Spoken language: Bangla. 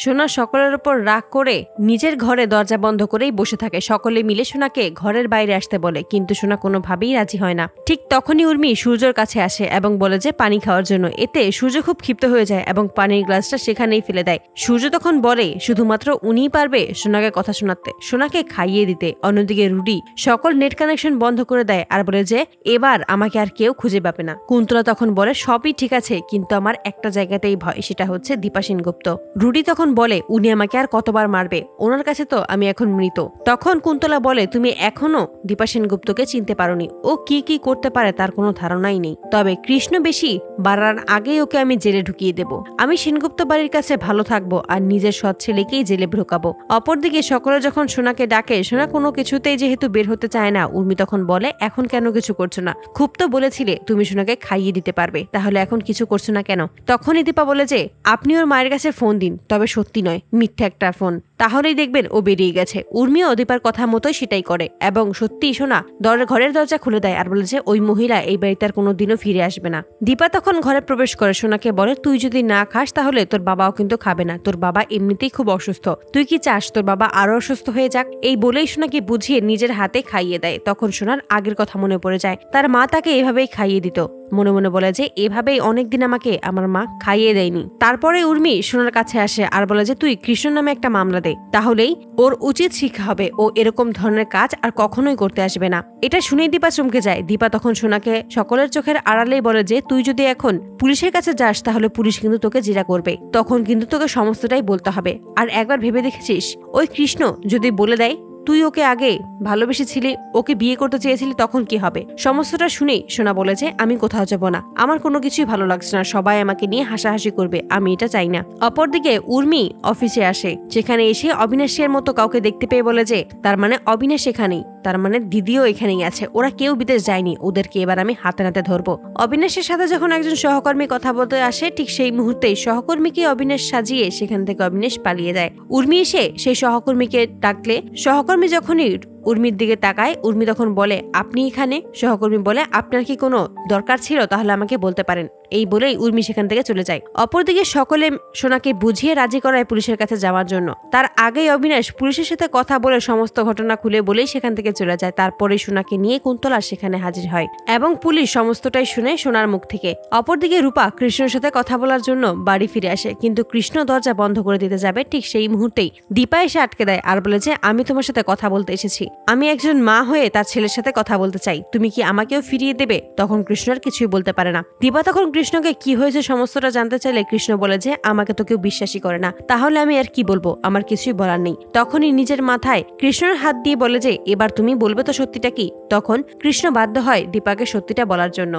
সোনা সকলের উপর রাগ করে নিজের ঘরে দরজা বন্ধ করেই বসে থাকে। সকলে মিলে সোনাকে ঘরের বাইরে আসতে বলে, কিন্তু সোনা কোনোভাবেই রাজি হয় না। ঠিক তখনই উর্মি সূর্যর কাছে আসে এবং বলে যে পানি খাওয়ার জন্য। এতে সূর্য খুব ক্ষিপ্ত হয়ে যায় এবং পানির গ্লাসটা সেখানেই ফেলে দেয়। সূর্য তখন বলে শুধুমাত্র উনিই পারবে সোনাকে কথা শোনাতে, সোনাকে খাইয়ে দিতে। অন্যদিকে রুডি সকল নেট কানেকশন বন্ধ করে দেয় আর বলে যে এবার আমাকে আর কেউ খুঁজে পাবে না। কুন্তলা তখন বলে সবই ঠিক আছে, কিন্তু আমার একটা জায়গাতেই ভয়, সেটা হচ্ছে দীপা সেনগুপ্ত। রুডি তখন বলে উনি আমাকে আর কতবার মারবে, ওনার কাছে তো আমি এখন মৃত। তখন কুন্তলা বলে তুমি এখনো দীপা সেনগুপ্তকে চিনতে পারোনি, ও কি কি করতে পারে তার কোনো ধারণাই নেই। তবে কৃষ্ণ বেশি বাড়ার আগেই ওকে আমি জেলে ঢুকিয়ে দেব। আমি সেনগুপ্ত বাড়ির কাছে ভালো থাকবো আর নিজের সৎ ছেলেকেই জেলে ঢুকাবো। অপরদিকে সকলে যখন সোনাকে ডাকে, সোনা কোনো কিছুতেই যেহেতু বের হতে চায় না, উর্মি তখন বলে এখন কেন কিছু করছো না? খুব তো বলেছিলে তুমি সোনাকে খাইয়ে দিতে পারবে, তাহলে এখন কিছু করছো না কেন? তখনই দীপা বলে যে আপনি ওর মায়ের কাছে ফোন দিন, তবে সত্যি নয়, মিথ্যা একটা ফোন, তাহলেই দেখবেন ও বেরিয়ে গেছে। উর্মিও দীপার কথা মতোই সেটাই করে এবং সত্যি সোনা ঘরের দরজা খুলে দেয় আর বলে যে ওই মহিলা এই বাড়িতে আর কোনোদিনও ফিরে আসবে না। দীপা তখন ঘরে প্রবেশ করে, সোনাকে বলে তুই যদি না খাস তাহলে তোর বাবাও কিন্তু খাবে না, তোর বাবা এমনিতেই খুব অসুস্থ, তুই কি চাস তোর বাবা আরো অসুস্থ হয়ে যাক? এই বলেই সোনাকে বুঝিয়ে নিজের হাতে খাইয়ে দেয়। তখন সোনার আগের কথা মনে পড়ে যায়, তার মা তাকে এভাবেই খাইয়ে দিত। মনে মনে বলে যে এভাবেই অনেকদিন আমাকে আমার মা খাইয়ে দেয়নি। তারপরে উর্মি সোনার কাছে আসে আর বলে যে তুই কৃষ্ণ নামে একটা মামলা দে, তাহলেই ওর উচিত শিক্ষা হবে, ও এরকম ধরনের কাজ আর কখনোই করতে আসবে না। এটা শুনেই দীপা চমকে যায়। দীপা তখন সোনাকে সকলের চোখের আড়ালেই বলে যে তুই যদি এখন পুলিশের কাছে যাস তাহলে পুলিশ কিন্তু তোকে জেরা করবে, তখন কিন্তু তোকে সমস্তটাই বলতে হবে। আর একবার ভেবে দেখেছিস ওই কৃষ্ণ যদি বলে দেয় তুই ওকে আগে ভালোবেসেছিলি, ওকে বিয়ে করতে চেয়েছিলি, তখন কি হবে? সমস্তটা শুনেই সোনা বলে যে আমি কোথাও যাব না, আমার কোনো কিছুই ভালো লাগছে না, সবাই আমাকে নিয়ে হাসাহাসি করবে, আমি এটা চাই না। অপরদিকে উর্মি অফিসে আসে, সেখানে এসে অবিনাশের মতো কাউকে দেখতে পেয়ে বলে যে তার মানে অবিনাশ এখানেই, তার মানে দিদিও এখানেই আছে, ওরা কেউ বিদেশ যায়নি, ওদেরকে এবার আমি হাতে নাতে ধরবো। অবিনাশের সাথে যখন একজন সহকর্মী কথা বলতে আসে, ঠিক সেই মুহূর্তেই সহকর্মীকে অবিনাশ সাজিয়ে সেখান থেকে অবিনাশ পালিয়ে যায়। উর্মি এসে সেই সহকর্মীকে ডাকলে সহকর্মী যখনই উর্মির দিকে তাকায়, উর্মি তখন বলে আপনি এখানে? সহকর্মী বলে আপনার কি কোনো দরকার ছিল? তাহলে আমাকে বলতে পারেন। এই বলেই উর্মি সেখান থেকে চলে যায়। অপরদিকে সকলে সোনাকে বুঝিয়ে রাজি করায় পুলিশের কাছে যাওয়ার জন্য। তার আগেই অবিনাশ পুলিশের সাথে কথা বলে সমস্ত ঘটনা খুলে বলেই সেখান থেকে চলে যায়। তারপরে সোনাকে নিয়ে কুন্তলা সেখানে হাজির হয় এবং পুলিশ সমস্তটাই শুনে সোনার মুখ থেকে। অপরদিকে রূপা কৃষ্ণের সাথে কথা বলার জন্য বাড়ি ফিরে আসে, কিন্তু কৃষ্ণ দরজা বন্ধ করে দিতে যাবে, ঠিক সেই মুহূর্তেই দীপা এসে আটকে দেয় আর বলে যে আমি তোমার সাথে কথা বলতে এসেছি, আমি একজন মা হয়ে তার ছেলের সাথে কথা বলতে চাই, তুমি কি আমাকেও ফিরিয়ে দেবে? তখন কৃষ্ণ আর কিছুই বলতে পারে না। দীপা তখন কৃষ্ণকে কি হয়েছে সমস্তটা জানতে চাইলে কৃষ্ণ বলে যে আমাকে তো কেউ বিশ্বাসই করে না, তাহলে আমি আর কি বলবো, আমার কিছুই বলার নেই। তখনই নিজের মাথায় কৃষ্ণের হাত দিয়ে বলে যে এবার তুমি বলবে তো সত্যিটা কি? তখন কৃষ্ণ বাধ্য হয় দীপাকে সত্যিটা বলার জন্য।